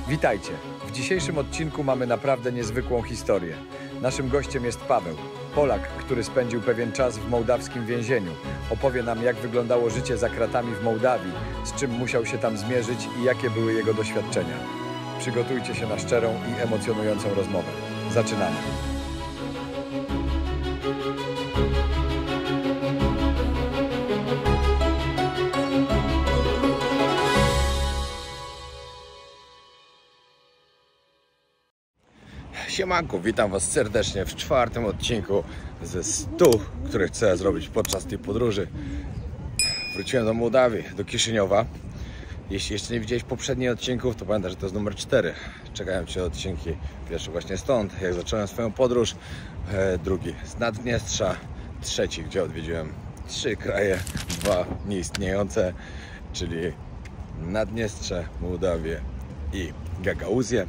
Witajcie! W dzisiejszym odcinku mamy naprawdę niezwykłą historię. Naszym gościem jest Paweł, Polak, który spędził pewien czas w mołdawskim więzieniu. Opowie nam, jak wyglądało życie za kratami w Mołdawii, z czym musiał się tam zmierzyć i jakie były jego doświadczenia. Przygotujcie się na szczerą i emocjonującą rozmowę. Zaczynamy! Siemanko, witam Was serdecznie w czwartym odcinku ze 100, które chcę zrobić podczas tej podróży. Wróciłem do Mołdawii, do Kiszyniowa. Jeśli jeszcze nie widziałeś poprzednich odcinków, to pamiętaj, że to jest numer 4. Czekają Cię odcinki. Pierwszy właśnie stąd, jak zacząłem swoją podróż. Drugi z Naddniestrza. Trzeci, gdzie odwiedziłem 3 kraje, 2 nieistniejące, czyli Naddniestrze, Mołdawię i Gagauzję.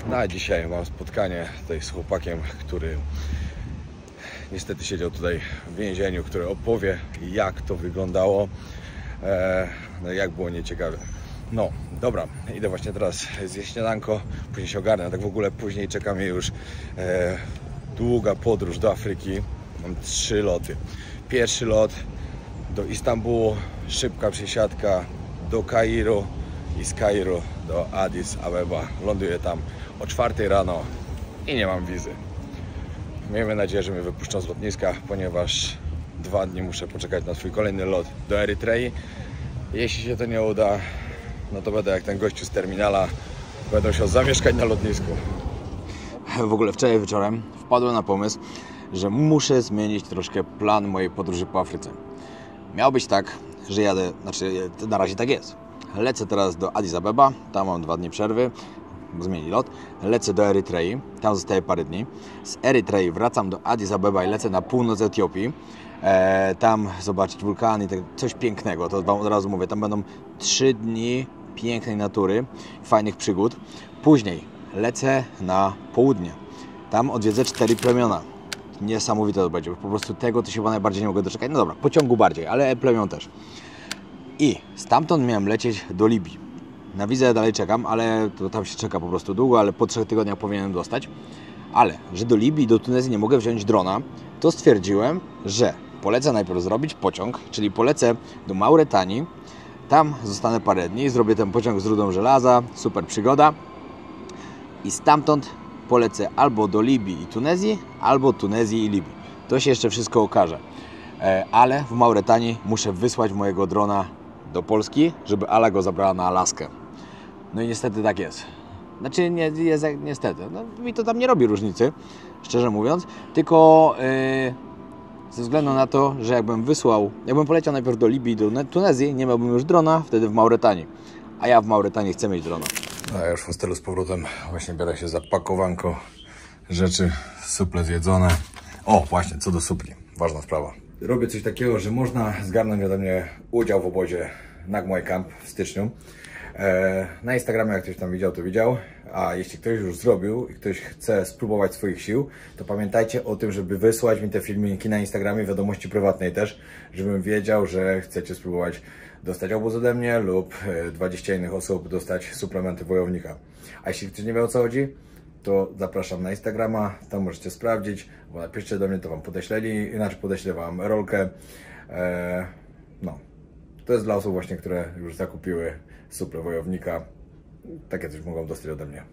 No a dzisiaj mam spotkanie tutaj z chłopakiem, który niestety siedział tutaj w więzieniu, który opowie, jak to wyglądało, no jak było nieciekawe. No dobra, idę właśnie teraz zjeść śniadanko, później się ogarnę, tak w ogóle później czeka mnie już długa podróż do Afryki. Mam 3 loty. Pierwszy lot do Istambułu, szybka przesiadka do Kairu i z Kairu do Addis Abeba. Ląduję tam o 4 rano i nie mam wizy. Miejmy nadzieję, że mnie wypuszczą z lotniska, ponieważ 2 dni muszę poczekać na swój kolejny lot do Erytrei. Jeśli się to nie uda, no to będę jak ten gościu z terminala, będę musiał zamieszkać na lotnisku. W ogóle wczoraj wieczorem wpadłem na pomysł, że muszę zmienić troszkę plan mojej podróży po Afryce. Miało być tak, że jadę, znaczy na razie tak jest. Lecę teraz do Addis Abeba, tam mam 2 dni przerwy, zmieni lot. Lecę do Erytrei, tam zostaję parę dni. Z Erytrei wracam do Addis Abeba i lecę na północ Etiopii. Tam zobaczyć wulkany, coś pięknego, to Wam od razu mówię. Tam będą 3 dni pięknej natury, fajnych przygód. Później lecę na południe. Tam odwiedzę 4 plemiona. Niesamowite to będzie, po prostu tego to się chyba najbardziej nie mogę doczekać. No dobra, pociągu bardziej, ale plemion też. I stamtąd miałem lecieć do Libii. Na wizę dalej czekam, ale to tam się czeka po prostu długo, ale po 3 tygodniach powinienem dostać. Ale, że do Libii i do Tunezji nie mogę wziąć drona, to stwierdziłem, że polecę najpierw zrobić pociąg, czyli polecę do Mauretanii, tam zostanę parę dni, zrobię ten pociąg z rudą żelaza, super przygoda i stamtąd polecę albo do Libii i Tunezji, albo Tunezji i Libii. To się jeszcze wszystko okaże. Ale w Mauretanii muszę wysłać mojego drona do Polski, żeby Ala go zabrała na Alaskę. No i niestety tak jest. Znaczy nie jest niestety. No, mi to tam nie robi różnicy, szczerze mówiąc. Tylko ze względu na to, że jakbym poleciał najpierw do Libii i do Tunezji, nie miałbym już drona, wtedy w Mauretanii. A ja w Mauretanii chcę mieć drona. A ja już w hostelu z powrotem właśnie biorę się za pakowanko rzeczy, suple zjedzone. O, właśnie, co do supli. Ważna sprawa. Robię coś takiego, że można zgarnąć ode mnie udział w obozie Nagmoy Camp w styczniu. Na Instagramie, jak ktoś tam widział, to widział. A jeśli ktoś już zrobił i ktoś chce spróbować swoich sił, to pamiętajcie o tym, żeby wysłać mi te filmiki na Instagramie, wiadomości prywatnej też, żebym wiedział, że chcecie spróbować dostać obóz ode mnie lub 20 innych osób dostać suplementy wojownika. A jeśli ktoś nie wie, o co chodzi, to zapraszam na Instagrama, tam możecie sprawdzić, bo napiszcie do mnie, to Wam podeślę Wam rolkę. No, to jest dla osób właśnie, które już zakupiły suple wojownika. Takie coś mogą dostać ode mnie.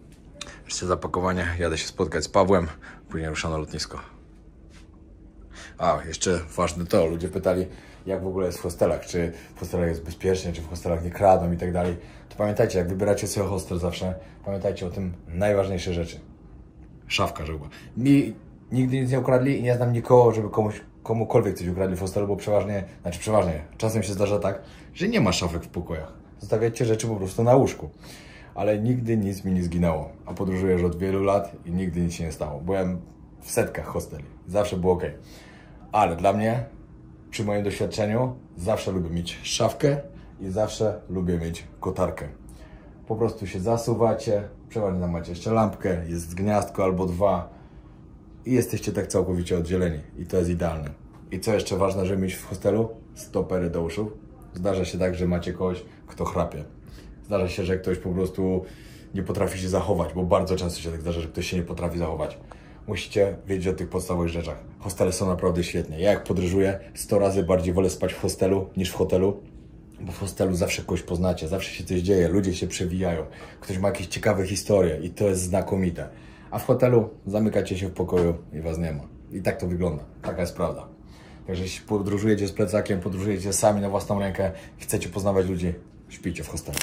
Jeszcze zapakowanie, jadę się spotkać z Pawłem, później ruszam na lotnisko. A, jeszcze ważne to, ludzie pytali, jak w ogóle jest w hostelach, czy w hostelach jest bezpiecznie, czy w hostelach nie kradną i tak dalej. To pamiętajcie, jak wybieracie sobie hostel zawsze, pamiętajcie o tym najważniejsze rzeczy. Szafka, żeby była. Mi nigdy nic nie ukradli i nie znam nikogo, żeby komukolwiek coś ukradli w hostelu, bo przeważnie, czasem się zdarza tak, że nie ma szafek w pokojach. Zostawiacie rzeczy po prostu na łóżku. Ale nigdy nic mi nie zginęło. A podróżuję już od wielu lat i nigdy nic się nie stało. Byłem w setkach hosteli. Zawsze było ok. Ale dla mnie, przy moim doświadczeniu, zawsze lubię mieć szafkę i zawsze lubię mieć kotarkę. Po prostu się zasuwacie, przeważnie tam macie jeszcze lampkę, jest gniazdko albo 2 i jesteście tak całkowicie oddzieleni. I to jest idealne. I co jeszcze ważne, żeby mieć w hostelu? Stopery do uszu. Zdarza się tak, że macie kogoś, kto chrapie. Zdarza się, że ktoś po prostu nie potrafi się zachować, bo bardzo często się tak zdarza, że ktoś się nie potrafi zachować. Musicie wiedzieć o tych podstawowych rzeczach. Hostele są naprawdę świetne. Ja jak podróżuję, 100 razy bardziej wolę spać w hostelu niż w hotelu, bo w hostelu zawsze kogoś poznacie, zawsze się coś dzieje, ludzie się przewijają, ktoś ma jakieś ciekawe historie i to jest znakomite. A w hotelu zamykacie się w pokoju i was nie ma. I tak to wygląda. Taka jest prawda. Także jeśli podróżujecie z plecakiem, podróżujecie sami na własną rękę, chcecie poznawać ludzi, śpijcie w hostelu.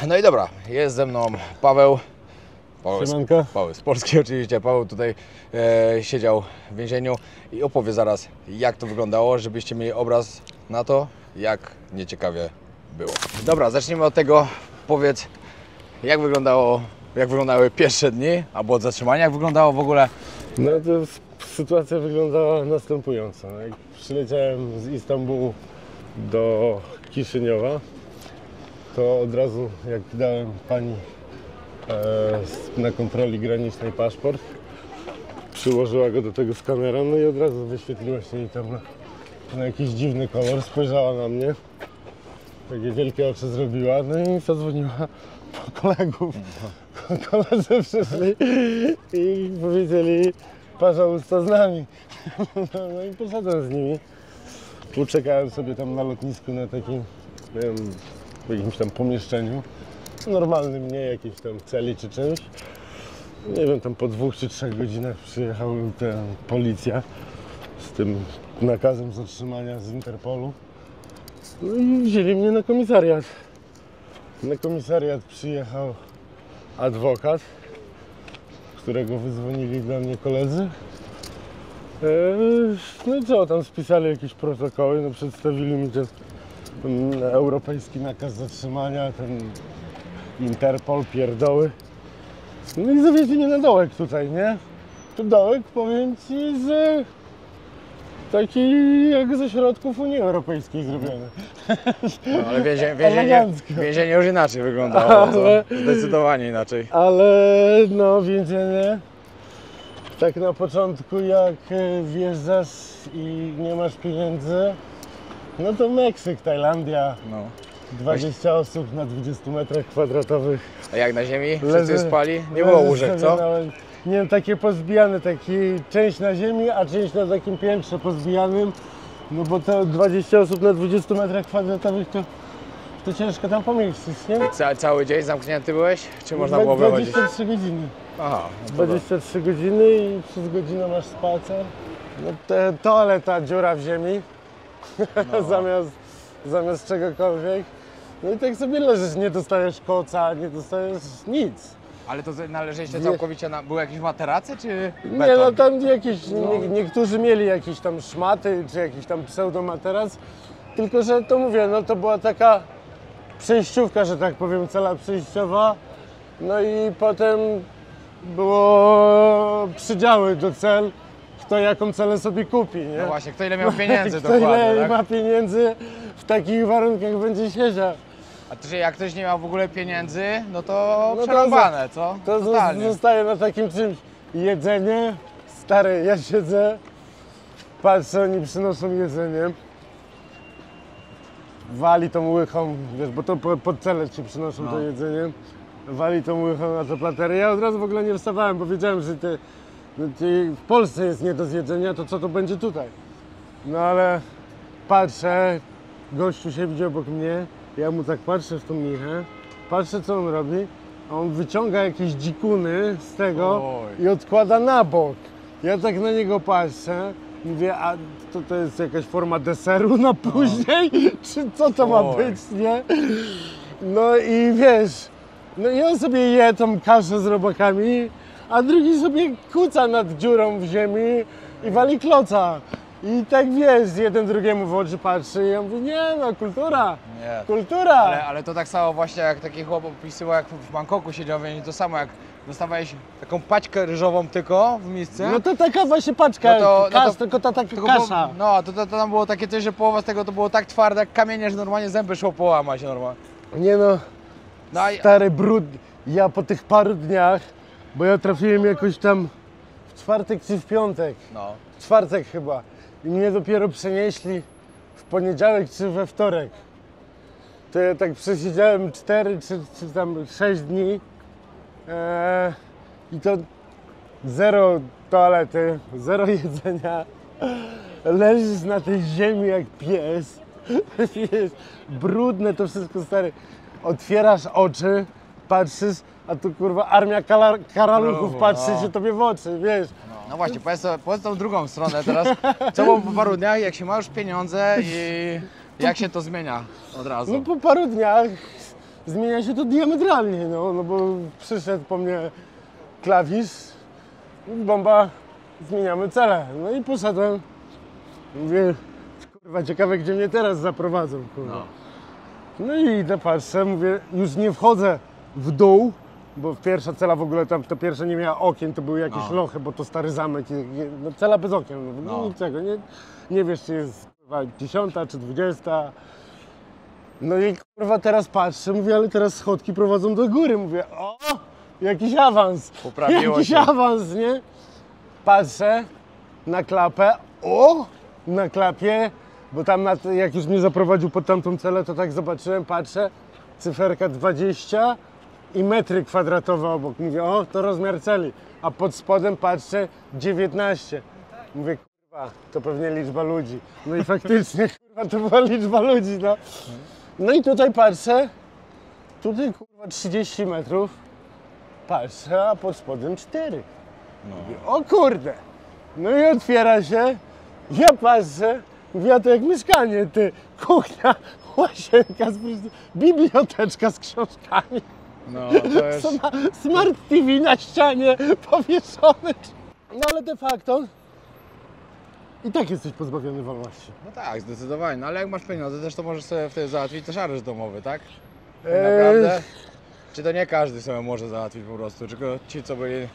No i dobra, jest ze mną Paweł. Siemanko. Paweł z Polski oczywiście. Paweł tutaj siedział w więzieniu i opowie zaraz, jak to wyglądało, żebyście mieli obraz na to, jak nieciekawie było. Dobra, zacznijmy od tego. Powiedz, jak wyglądały pierwsze dni, albo od zatrzymania, jak wyglądało w ogóle? No to sytuacja wyglądała następująco. Jak przyleciałem z Istambułu do Kiszyniowa, to od razu jak dałem pani na kontroli granicznej paszport, przyłożyła go do tego skanera, no i od razu wyświetliła się jej tam na jakiś dziwny kolor, spojrzała na mnie, takie wielkie oczy zrobiła, no i zadzwoniła po kolegów. Koledzy przyszli i powiedzieli, pожалуйста, z nami. No i poszedłem z nimi. Poczekałem sobie tam na lotnisku na takim, nie wiem, w jakimś tam pomieszczeniu. Normalnym, nie jakiejś tam celi czy czymś. Nie wiem, tam po 2 czy 3 godzinach przyjechała policja z tym nakazem zatrzymania z Interpolu. No i wzięli mnie na komisariat. Na komisariat przyjechał adwokat, którego wydzwonili dla mnie koledzy. No i co, tam spisali jakieś protokoły, no przedstawili mi ten europejski nakaz zatrzymania, ten Interpol, pierdoły. No i zawieźli mnie na dołek tutaj, nie? Tu dołek, powiem ci, że taki jak ze środków Unii Europejskiej zrobiony. No, ale Elegancko. więzienie już inaczej wyglądało, Ale- to zdecydowanie inaczej. Ale no więzienie, tak na początku jak wjeżdżasz i nie masz pieniędzy, no to Meksyk, Tajlandia, No. 20 osób na 20 metrach kwadratowych. A jak na ziemi? Wszyscy spali? Nie było łóżek, co? Nie wiem, takie pozbijane, część na ziemi, a część na takim piętrze pozbijanym. No bo to 20 osób na 20 metrach kwadratowych to ciężko tam pomieścić, nie? Cały dzień zamknięty byłeś? Czy można było wychodzić? 23 godziny. Aha, no to 23 godziny i przez godzinę masz spacer. No toaleta, dziura w ziemi, zamiast czegokolwiek. No i tak sobie leżysz, nie dostajesz koca, nie dostajesz nic. Ale to należeliście całkowicie na... Były jakieś materace, czy Nie, beton? no tam jakieś, niektórzy mieli jakieś tam szmaty, czy jakiś tam pseudomaterac, tylko że to mówię, no to była taka przejściówka, że tak powiem, cela przejściowa. No i potem było przydziały do cel, kto jaką celę sobie kupi, nie? No właśnie, kto ile miał pieniędzy Kto dokładnie, ile tak? ma pieniędzy, w takich warunkach będzie siedział. A to, że jak ktoś nie miał w ogóle pieniędzy, no to No to przerąbane, co? To Totalnie. zostaje na takim czymś. Jedzenie, stary, ja siedzę, patrzę, oni przynoszą jedzenie. Wali tą łychą, wiesz, bo to pod celę ci przynoszą to jedzenie. Wali tą łychą na to platery. Ja od razu w ogóle nie wstawałem, bo wiedziałem, że w Polsce jest nie do zjedzenia, to co to będzie tutaj? No ale patrzę, gościu siedzi obok mnie, ja mu tak patrzę w tą michę, patrzę co on robi, a on wyciąga jakieś dzikuny z tego Oj. i odkłada na bok. Ja tak na niego patrzę i mówię, a to jest jakaś forma deseru na później? Czy co to ma Oj. być, nie? No i wiesz, no i on sobie je tą kaszę z robakami, a drugi sobie kuca nad dziurą w ziemi i wali kloca. I tak wiesz, jeden drugiemu w oczy patrzy i ja mówię, nie no, kultura, Nie. kultura. Ale to tak samo właśnie jak taki chłop opisywał, jak w Bangkoku siedział w więzieniu, to samo jak dostawałeś taką paćkę ryżową tylko w misce. No to taka właśnie paczka, tylko ta taka tylko kasza. Było, no, to tam było takie coś, że połowa z tego to było tak twarde jak kamienie, że normalnie zęby szło połamać normalnie. Nie no, No, stary brud. Ja po tych paru dniach, bo ja trafiłem jakoś tam w czwartek czy w piątek, no. w czwartek chyba. I mnie dopiero przenieśli w poniedziałek czy we wtorek. to ja tak przesiedziałem 4 czy tam 6 dni i to 0 toalety, 0 jedzenia. Leżysz na tej ziemi jak pies, wiesz, brudne to wszystko, stary. Otwierasz oczy, patrzysz, a tu kurwa armia karaluchów patrzy się tobie w oczy, wiesz. No właśnie, powiedz tą drugą stronę teraz. Co było po paru dniach, jak się ma już pieniądze i jak się to zmienia od razu? No po paru dniach zmienia się to diametralnie, no bo przyszedł po mnie klawisz, bomba, zmieniamy cele. No i poszedłem, mówię, kurwa, ciekawe gdzie mnie teraz zaprowadzą, kurwa. No i idę, patrzę, mówię, już nie wchodzę w dół, bo pierwsza cela w ogóle tam, to pierwsze nie miała okien, to były jakieś lochy, bo to stary zamek, no, cela bez okien, no. Niczego, nie wiesz czy jest kurwa, 10 czy 20. No i kurwa teraz patrzę, mówię, ale teraz schodki prowadzą do góry, mówię, o, jakiś awans, Poprawiło jakiś się. awans, nie? Patrzę na klapę, o, na klapie, bo tam jak już mnie zaprowadził pod tamtą celę, to tak zobaczyłem, patrzę, cyferka 20 i metry kwadratowe obok. Mówię, o, to rozmiar celi. A pod spodem patrzę, 19. Mówię, kurwa, to pewnie liczba ludzi. No i faktycznie, kurwa, to była liczba ludzi, no. No i tutaj patrzę, tutaj, kurwa, 30 metrów. Patrzę, a pod spodem 4. Mówię, o kurde. No i otwiera się, ja patrzę, mówię, a to jak mieszkanie, ty, kuchnia, łazienka, biblioteczka z książkami. No, to jest... Smart TV na ścianie powieszone. No ale de facto i tak jesteś pozbawiony wolności. No tak, zdecydowanie. No ale jak masz pieniądze, też to możesz sobie wtedy załatwić też areszt domowy, tak? Tak naprawdę? Czy to nie każdy sobie może załatwić po prostu, tylko ci, co byli...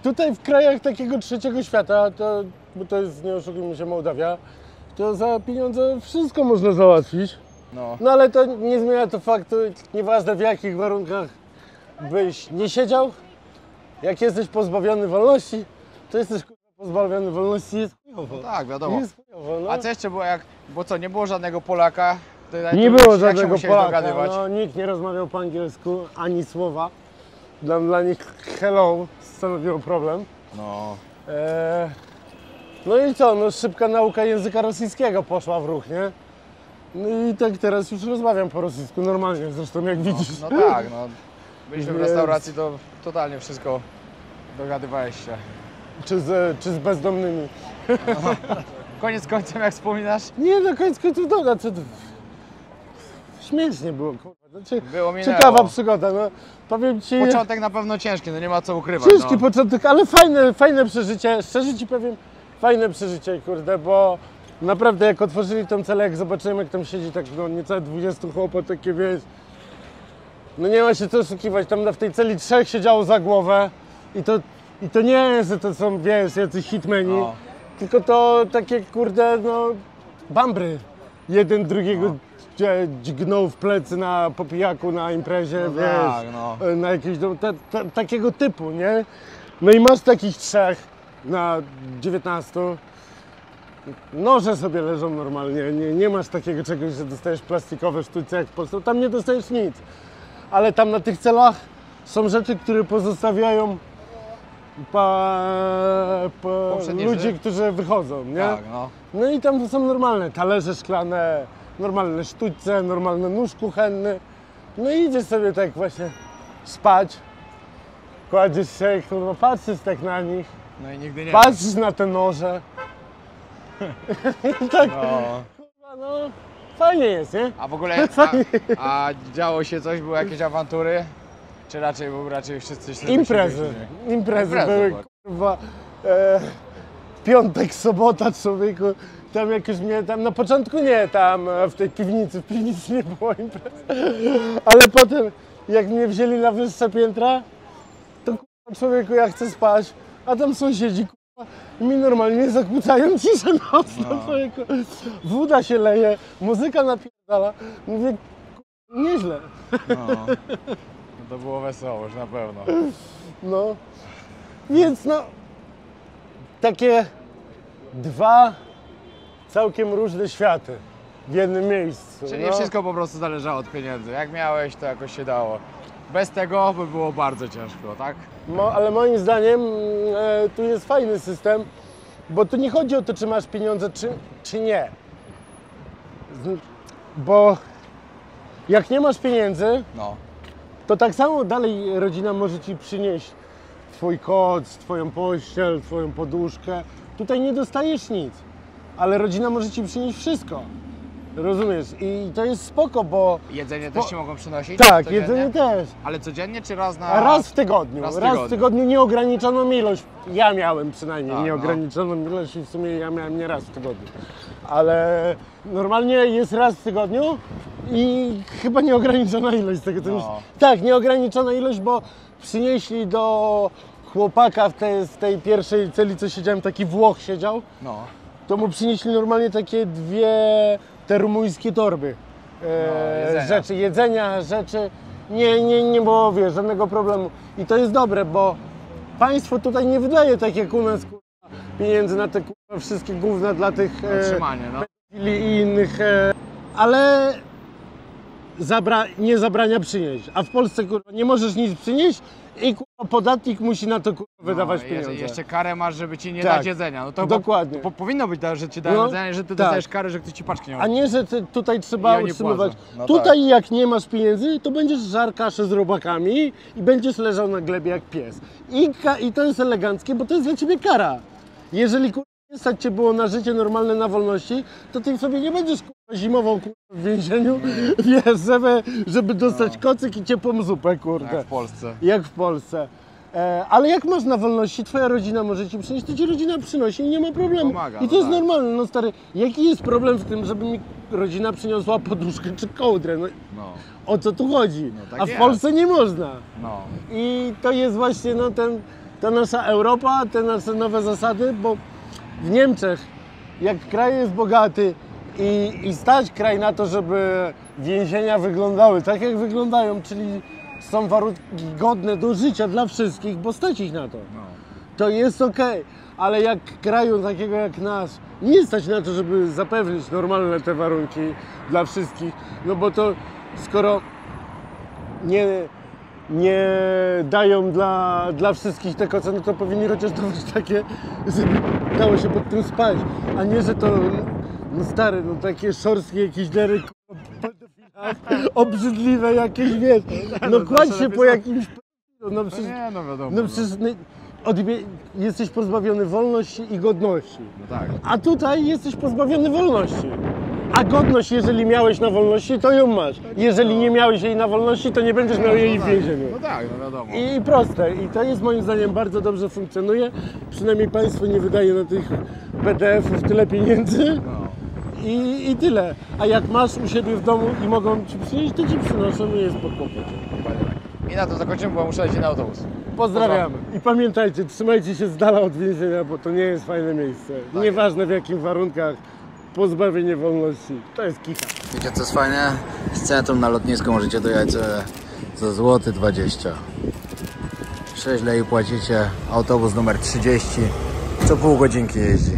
Tutaj w krajach takiego trzeciego świata, to, bo to jest, nie oszukujmy się, Mołdawia, to za pieniądze wszystko można załatwić. No ale to nie zmienia to faktu, nieważne w jakich warunkach byś nie siedział, jak jesteś pozbawiony wolności, to jesteś pozbawiony wolności, jest chujowo. No tak, wiadomo. Jest chujowo, no. A co jeszcze było jak... Bo co, nie było żadnego Polaka? Nie było jak żadnego się Polaka, dogadywać? no, nikt nie rozmawiał po angielsku, ani słowa. Dla nich hello stanowiło problem. No. No i co, no szybka nauka języka rosyjskiego poszła w ruch, nie? No i tak teraz już rozmawiam po rosyjsku normalnie, zresztą jak widzisz. No tak, no. Byliśmy w Więc- restauracji, to totalnie wszystko dogadywałeś się. Czy z bezdomnymi. Koniec końcem, jak wspominasz, Nie, na końcu dobra, co to... Śmiesznie było, kurwa. Znaczy, było minęło. ciekawa przygoda, no. Powiem ci... Początek na pewno ciężki, no nie ma co ukrywać. Ciężki no. początek, ale fajne przeżycie, szczerze ci powiem, fajne przeżycie, kurde, bo naprawdę jak otworzyli tą celę, jak zobaczyłem jak tam siedzi tak no niecałe 20 chłopów, takie wiesz, no nie ma się co oszukiwać, tam w tej celi 3 siedziało za głowę i to nie jest, że to są, wiesz, jacyś hitmeni, No. tylko to takie, kurde, no, bambry, jeden drugiego dźgnął w plecy po pijaku na imprezie, No wiesz, tak, no. na jakieś takiego typu, nie? No i masz takich 3 na 19. Noże sobie leżą normalnie, nie masz takiego czegoś, że dostajesz plastikowe sztuce jak w Polsce, tam nie dostajesz nic. Ale tam na tych celach są rzeczy, które pozostawiają Poprzednie ludzie, życie. którzy wychodzą, nie? Tak, no. No i tam są normalne talerze szklane, normalne sztućce, normalny nóż kuchenny. No i idziesz sobie tak właśnie spać, kładziesz się, kurwa, patrzysz tak na nich, No i nigdy nie patrzysz na te noże. I tak, No. kurwa, no, fajnie jest, nie? A w ogóle, a działo się coś, były jakieś awantury? Czy raczej wszyscy się Imprezy były, tak. kurwa, piątek, sobota, człowieku. Tam jakoś mnie, tam na początku nie, tam w tej piwnicy, nie było imprez. Ale potem, jak mnie wzięli na wyższe piętra, to kurwa, człowieku, ja chcę spać, a tam sąsiedzi, kurwa, mi normalnie zakłócają ciszę nocną, człowieku. Woda się leje, muzyka napierdala. Mówię, kurwa, nieźle. No. To było wesoło, już na pewno. No, więc no, takie 2 całkiem różne światy. w jednym miejscu. Czyli wszystko po prostu zależało od pieniędzy. Jak miałeś, to jakoś się dało. Bez tego by było bardzo ciężko, tak? Ale moim zdaniem tu jest fajny system, bo tu nie chodzi o to, czy masz pieniądze, czy nie. Bo jak nie masz pieniędzy, No. to tak samo dalej rodzina może ci przynieść twój koc, twoją pościel, twoją poduszkę. Tutaj nie dostajesz nic, ale rodzina może ci przynieść wszystko. Rozumiesz? I to jest spoko, bo... Jedzenie też ci mogą przynosić? Tak, codziennie? jedzenie też. Ale codziennie czy raz na... A raz w tygodniu. Raz w Raz w tygodniu. tygodniu nieograniczoną ilość. Ja miałem przynajmniej Tak, nieograniczoną ilość i w sumie ja miałem nie raz w tygodniu. Ale normalnie jest raz w tygodniu i chyba nieograniczona ilość z tego co myślę. Tak, nieograniczona ilość, bo przynieśli do chłopaka w tej pierwszej celi, co siedziałem, taki Włoch siedział, No. to mu przynieśli normalnie takie dwie te rumuńskie torby. Jedzenia. Rzeczy, jedzenia, rzeczy. Nie było, wiesz, żadnego problemu. I to jest dobre, bo państwo tutaj nie wydaje tak jak u nas pieniędzy na te wszystkie gówna dla tych Utrzymanie, no. i innych, ale nie zabrania przynieść. A w Polsce nie możesz nic przynieść i podatnik musi na to wydawać pieniądze. Jeszcze karę masz, żeby ci nie Tak. dać jedzenia. No to Dokładnie. powinno być, że ci dają jedzenie, że ty dostajesz karę, że ktoś ci paczki nie A nie, że tutaj trzeba I oni utrzymywać. płacą. No Tutaj jak nie masz pieniędzy, to będziesz żar kaszę z robakami i będziesz leżał na glebie jak pies. I to jest eleganckie, bo to jest dla ciebie kara. Jeżeli nie stać cię było na życie normalne na wolności, to ty sobie nie będziesz zimował w więzieniu, wiesz, żeby dostać kocyk i ciepłą zupę, kurde. Jak w Polsce. Jak w Polsce. Ale jak masz na wolności, twoja rodzina może ci przynieść, to ci rodzina przynosi i nie ma problemu. Pomaga, I to no jest tak. normalne, no stary. Jaki jest problem w tym, żeby mi rodzina przyniosła poduszkę czy kołdrę? No, No. o co tu chodzi? No tak A w jest. Polsce nie można. No. I to jest właśnie ta nasza Europa, te nasze nowe zasady, bo w Niemczech, jak kraj jest bogaty i stać kraj na to, żeby więzienia wyglądały tak, jak wyglądają, czyli są warunki godne do życia dla wszystkich, bo stać ich na to. To jest okej, ale jak kraju takiego jak nasz nie stać na to, żeby zapewnić normalne te warunki dla wszystkich, no bo to skoro nie dają dla wszystkich te koce, no to powinni chociaż dawać takie, żeby dało się pod tym spać, a nie, że to, no stary, no takie szorstkie jakieś dery, obrzydliwe jakieś, wiesz, no kładź się po jakimś, no przecież, Nie, no wiadomo. no przecież jesteś pozbawiony wolności i godności, No tak. a tutaj jesteś pozbawiony wolności. A godność, jeżeli miałeś na wolności, to ją masz. Jeżeli nie miałeś jej na wolności, to nie będziesz miał jej w więzieniu. No tak, no wiadomo. I proste. I to jest moim zdaniem bardzo dobrze funkcjonuje. Przynajmniej państwo nie wydaje na tych PDF-ów tyle pieniędzy. No. I tyle. A jak masz u siebie w domu i mogą ci przynieść, to ci przynoszą i jest pod kłopotem. I na to zakończymy, bo muszę lecieć na autobus. Pozdrawiamy. I pamiętajcie, trzymajcie się z dala od więzienia, bo to nie jest fajne miejsce. Nieważne w jakich warunkach, pozbawienie wolności. To jest kicha. Wiecie co jest fajne? Z centrum na lotnisku możecie dojechać za złoty 20. 6 lei płacicie, autobus numer 30, co pół godzinki jeździ.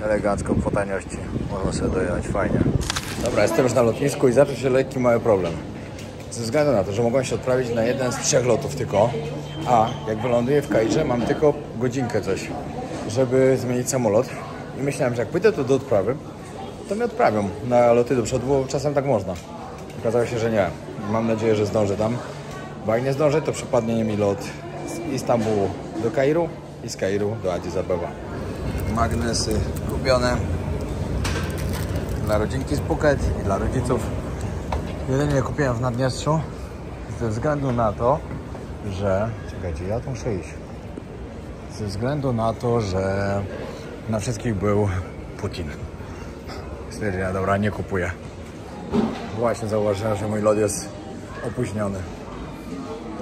Elegancko po taniości, można sobie dojechać fajnie. Dobra, jestem już na lotnisku i zaczął się lekki mały problem. Ze względu na to, że mogłem się odprawić na jeden z 3 lotów tylko, a jak wyląduję w Kairze, mam tylko godzinkę coś, żeby zmienić samolot. I myślałem, że jak pójdę tu do odprawy, to mnie odprawią na loty do przodu, bo czasem tak można. Okazało się, że nie. Mam nadzieję, że zdążę tam, bo jak nie zdążę, to przypadnie mi lot z Istambułu do Kairu i z Kairu do Addis Abeba. Magnesy kupione dla rodzinki z Phuket i dla rodziców. Jedynie je kupiłem w Naddniestrzu ze względu na to, że... Czekajcie, ja tu muszę iść. Ze względu na to, że na wszystkich był Putin. Stwierdziłem, dobra, nie kupuję. Właśnie zauważyłem, że mój lot jest opóźniony.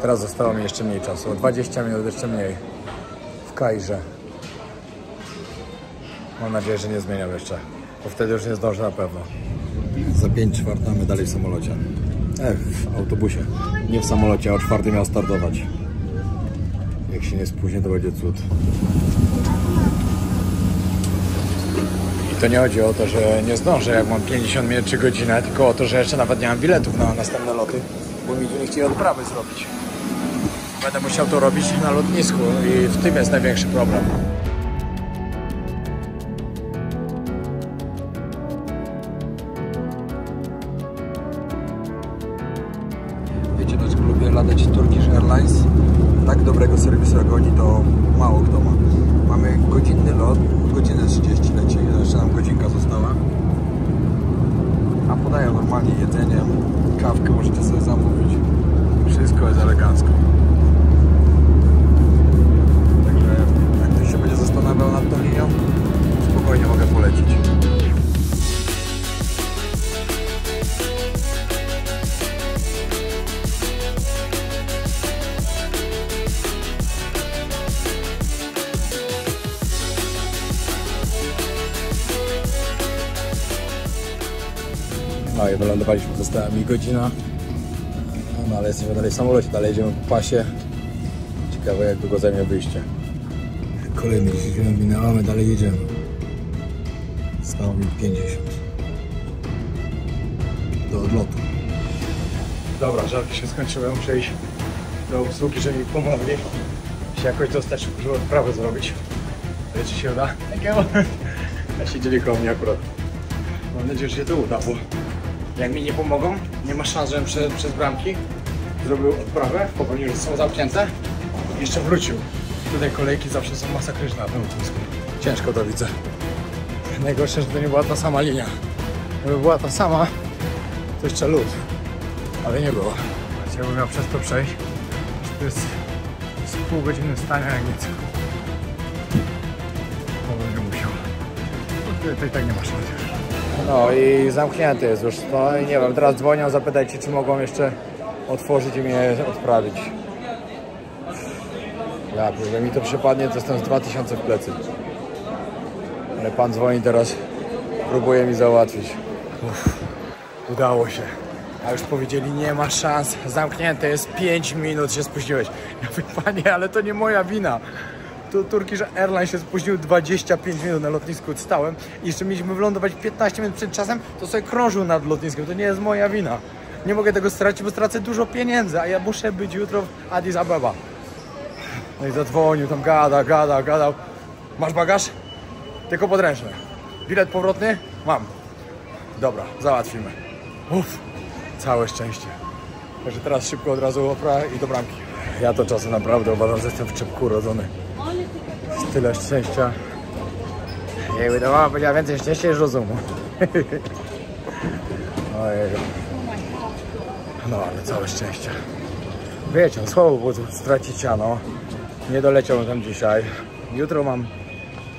Teraz zostało mi jeszcze mniej czasu, 20 minut jeszcze mniej w Kairze. Mam nadzieję, że nie zmieniam jeszcze, bo wtedy już nie zdążę na pewno. Za 5:15 mamy dalej w samolocie. W autobusie. Nie w samolocie, a o 4 miał startować. Jak się nie spóźnię, to będzie cud. I to nie chodzi o to, że nie zdążę, jak mam 50 minut czy godzinę, tylko o to, że jeszcze nawet nie mam biletów na następne loty, bo mi tu nie chcieli odprawy zrobić. Będę musiał to robić na lotnisku i w tym jest największy problem. Wiecie, dlaczego lubię latać Turkish Airlines? Tak dobrego serwisu jak oni to mało kto ma. Mamy godzinny lot, godzinę 30 leci, jeszcze nam godzinka została. A podają normalnie jedzenie, kawkę możecie sobie zamówić. Wszystko jest elegancko. Także jak ktoś się będzie zastanawiał nad tą linią, spokojnie mogę polecić. No i wylądowaliśmy, została mi godzina. No ale jesteśmy dalej w samolocie, dalej jedziemy po pasie. Ciekawe jak długo zajmie wyjście. Kolejny 10 minut minęło, my dalej jedziemy. Zostało mi 50 do odlotu. Dobra, żarty się skończyły, muszę iść do obsługi, żeby mi pomogli się jakoś dostać, żeby odprawę zrobić. Wiecie, czy się uda? Ja siedzieli koło mnie akurat. Mam nadzieję, że się to uda, bo jak mi nie pomogą, nie ma szans, żebym przez bramki zrobił odprawę, popełnił, że są zamknięte i jeszcze wrócił. Tutaj kolejki zawsze są masakryczne na tym lotnisku. Ciężko to widzę. Najgorsze, że to nie była ta sama linia. Gdyby była ta sama, to jeszcze lód. Ale nie było. Chciałbym miał przez to przejść. To jest pół godziny stania jak nic. To będę musiał. To i tak nie ma szans już. No i zamknięty jest już. No i nie wiem, teraz dzwonią, zapytajcie, czy mogą jeszcze otworzyć i mnie odprawić. Ja, że mi to przypadnie, to jestem z 2000 w plecy. Ale pan dzwoni teraz, próbuje mi załatwić. Udało się. A już powiedzieli, nie ma szans, zamknięte jest, 5 minut się spóźniłeś. Ja mówię, panie, ale to nie moja wina. Tu Turkish Airlines się spóźnił 25 minut na lotnisku, stałem i jeszcze mieliśmy wylądować 15 minut przed czasem, to sobie krążył nad lotniskiem, to nie jest moja wina. Nie mogę tego stracić, bo stracę dużo pieniędzy, a ja muszę być jutro w Addis Abeba. No i zadzwonił, tam gadał. Masz bagaż? Tylko podręczny. Bilet powrotny? Mam. Dobra, załatwimy. Uff, całe szczęście. Także teraz szybko od razu opra i do bramki. Ja to czasem naprawdę uważam, że jestem w czepku urodzony. Jest tyle szczęścia. Nie wydawała, powiedziała więcej szczęścia niż rozumu. Ojej. No ale całe szczęście. Wiecie, słabo było stracić siano. Nie doleciałem tam dzisiaj. Jutro mam...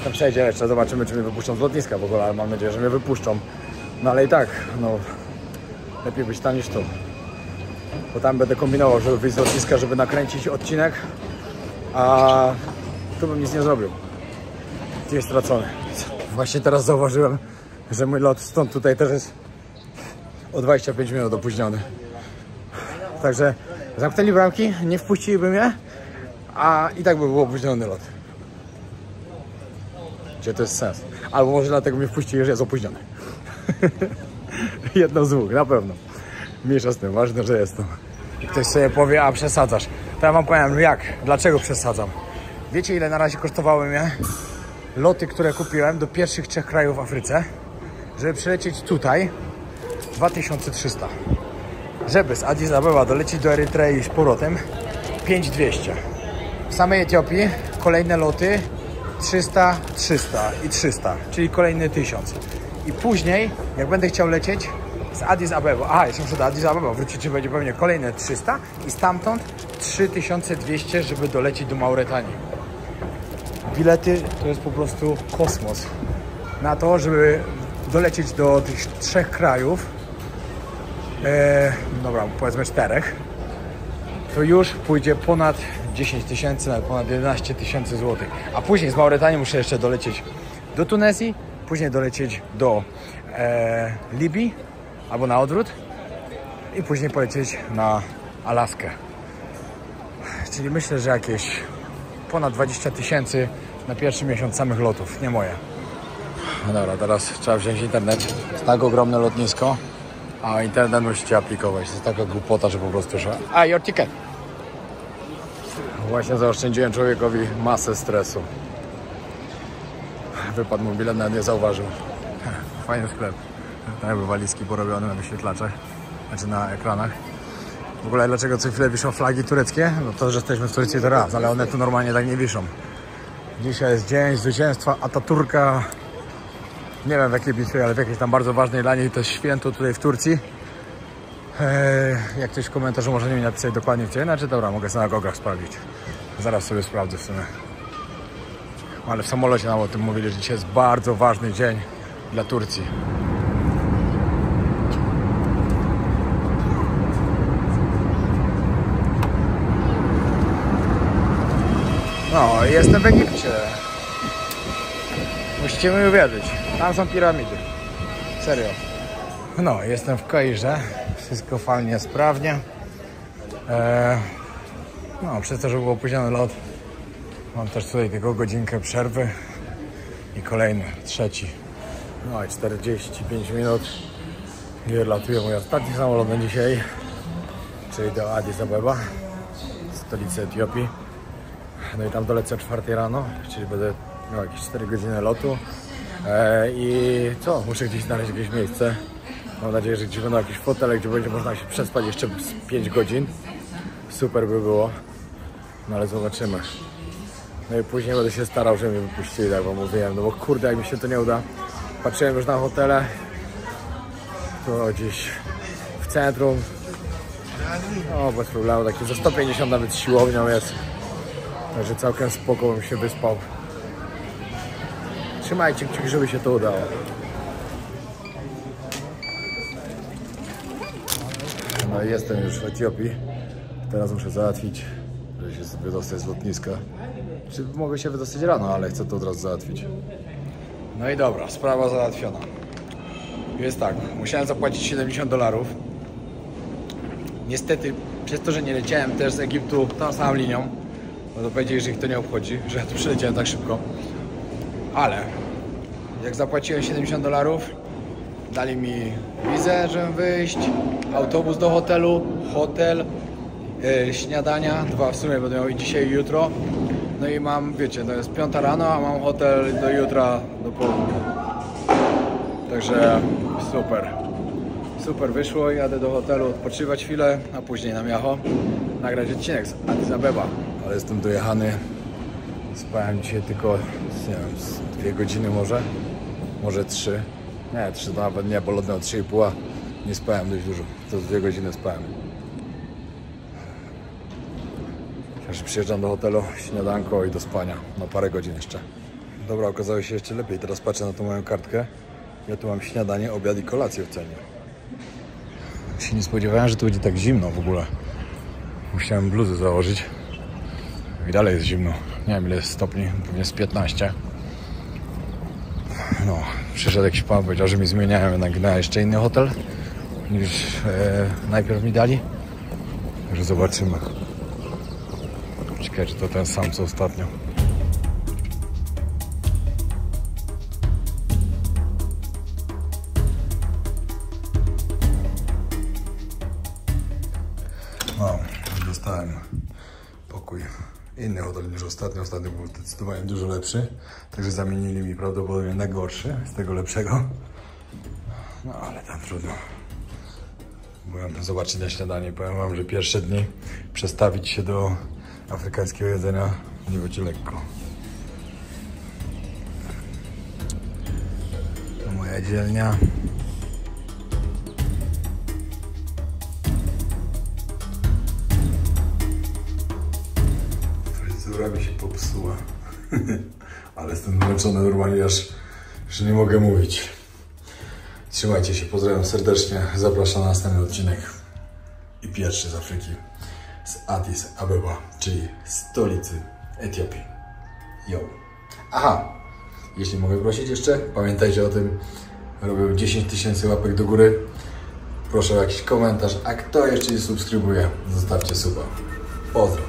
Tam przejdzie jeszcze, zobaczymy, czy mnie wypuszczą z lotniska w ogóle, ale mam nadzieję, że mnie wypuszczą. No ale i tak, no... Lepiej być tam niż tu. Bo tam będę kombinował, żeby wyjść z lotniska, żeby nakręcić odcinek. A tu bym nic nie zrobił. Gdzieś stracony. Właśnie teraz zauważyłem, że mój lot stąd tutaj też jest o 25 minut opóźniony. Także zamknęli bramki, nie wpuściliby mnie, a i tak by był opóźniony lot. Gdzie to jest sens? Albo może dlatego mnie wpuścili, że jest opóźniony. Jedno z dwóch, na pewno. Mniejsza z tym, ważne, że jest to. I ktoś sobie powie, a przesadzasz. To ja wam powiem, jak? Dlaczego przesadzam? Wiecie, ile na razie kosztowały mnie loty, które kupiłem do pierwszych 3 krajów w Afryce? Żeby przylecieć tutaj 2300. Żeby z Addis Abeba dolecieć do Erytrei z powrotem 5200. W samej Etiopii kolejne loty 300, 300 i 300, czyli kolejny 1000. I później, jak będę chciał lecieć z Addis Abeba, jeszcze muszę do Addis Abeba wrócić, będzie pewnie kolejne 300 i stamtąd 3200, żeby dolecieć do Mauretanii. Bilety to jest po prostu kosmos. Na to, żeby dolecieć do tych 3 krajów, dobra, powiedzmy 4, to już pójdzie ponad 10 tysięcy, nawet ponad 11 tysięcy złotych. A później z Mauretanii muszę jeszcze dolecieć do Tunezji, później dolecieć do Libii, albo na odwrót i później polecieć na Alaskę. Czyli myślę, że jakieś ponad 20 tysięcy na pierwszy miesiąc samych lotów, nie moje. No dobra, teraz trzeba wziąć internet. Jest tak ogromne lotnisko, a internet musicie aplikować. To jest taka głupota, że po prostu trzeba... A, your ticket! Właśnie zaoszczędziłem człowiekowi masę stresu. Wypadł mu bilet, nawet nie zauważył. Fajny sklep. Tak jakby walizki porobione na wyświetlaczach, znaczy na ekranach. W ogóle dlaczego co chwilę wiszą flagi tureckie? No to, że jesteśmy w Turcji to raz, ale one tu normalnie tak nie wiszą. Dzisiaj jest dzień zwycięstwa Ataturka. Nie wiem w jakiej bitwie, ale w jakiejś tam bardzo ważnej dla niej. To jest święto tutaj w Turcji. Jak ktoś w komentarzu może mi napisać dokładnie gdzie. Znaczy dobra, mogę sobie na gogach sprawdzić. Zaraz sobie sprawdzę w sumie. Ale w samolocie nam o tym mówili, że dzisiaj jest bardzo ważny dzień dla Turcji. No, jestem w Egipcie. Musicie mi uwierzyć. Tam są piramidy. Serio. No, jestem w Kairze. Wszystko fajnie, sprawnie. No, przez to, że był opóźniony lot, mam też tutaj tylko godzinkę przerwy. I kolejny, trzeci. No i 45 minut. I latuje mój ostatni samolot na dzisiaj. Czyli do Addis Abeba, stolicy Etiopii. No i tam dolecę o 4 rano, czyli będę miał jakieś 4 godziny lotu. I co? Muszę gdzieś znaleźć jakieś miejsce. Mam nadzieję, że gdzieś będą jakieś fotele, gdzie będzie można się przespać jeszcze 5 godzin. Super by było. No ale zobaczymy. No i później będę się starał, żeby mnie wypuścili, tak wam mówiłem. No bo kurde, jak mi się to nie uda. Patrzyłem już na hotele. To gdzieś w centrum. No bez problemu, takie za 150 nawet z siłownią jest. Także całkiem spoko bym się wyspał. Trzymajcie kciuki, żeby się to udało. No i jestem już w Etiopii. Teraz muszę załatwić, żeby się wydostać z lotniska. Czy mogę się wydostać rano, ale chcę to od razu załatwić. No i dobra, sprawa załatwiona. Jest tak, musiałem zapłacić $70. Niestety, przez to, że nie leciałem też z Egiptu tą samą linią, no to powiedzieli, że ich to nie obchodzi, że ja tu przyleciałem tak szybko. Ale jak zapłaciłem $70, dali mi wizę, żebym wyjść, autobus do hotelu, hotel, śniadania, 2 w sumie będę miał i dzisiaj i jutro. No i mam, wiecie, to jest 5 rano, a mam hotel do jutra, do południa. Także super. Super wyszło, jadę do hotelu odpoczywać chwilę, a później na Miacho nagrać odcinek z Addis Abeba. Ale jestem dojechany. Spałem dzisiaj tylko, nie wiem, z 2 godziny może 3. Nie, 3 to nawet nie, bo lot miał 3,5. Nie spałem dość dużo, to 2 godziny spałem. Także przyjeżdżam do hotelu, śniadanko i do spania na parę godzin jeszcze. Dobra, okazało się jeszcze lepiej. Teraz patrzę na tą moją kartkę. Ja tu mam śniadanie, obiad i kolację w cenie. Się nie spodziewałem, że tu będzie tak zimno w ogóle. Musiałem bluzę założyć. I dalej jest zimno. Nie wiem ile jest stopni, pewnie z 15. No, przyszedł jakiś pan, powiedział, że mi zmieniają jednak na jeszcze inny hotel niż najpierw mi dali. Także zobaczymy. Czekaj, czy to ten sam co ostatnio. No, dostałem pokój. Inny hotel niż ostatnio. Ostatnio był zdecydowanie dużo lepszy. Także zamienili mi prawdopodobnie na gorszy z tego lepszego. No ale tam trudno. Byłem zobaczyć na śniadanie. Powiem wam, że pierwsze dni przestawić się do afrykańskiego jedzenia nie będzie lekko. To moja dzielnia. Fryzura mi się popsuła. Ale jestem zmęczony normalnie, aż nie mogę mówić. Trzymajcie się, pozdrawiam serdecznie. Zapraszam na następny odcinek. I pierwszy z Afryki. Z Addis Abeba, czyli stolicy Etiopii. Yo. Aha, jeśli mogę prosić jeszcze, pamiętajcie o tym, robię 10 000 łapek do góry. Proszę o jakiś komentarz, a kto jeszcze nie subskrybuje, zostawcie suba. Pozdro.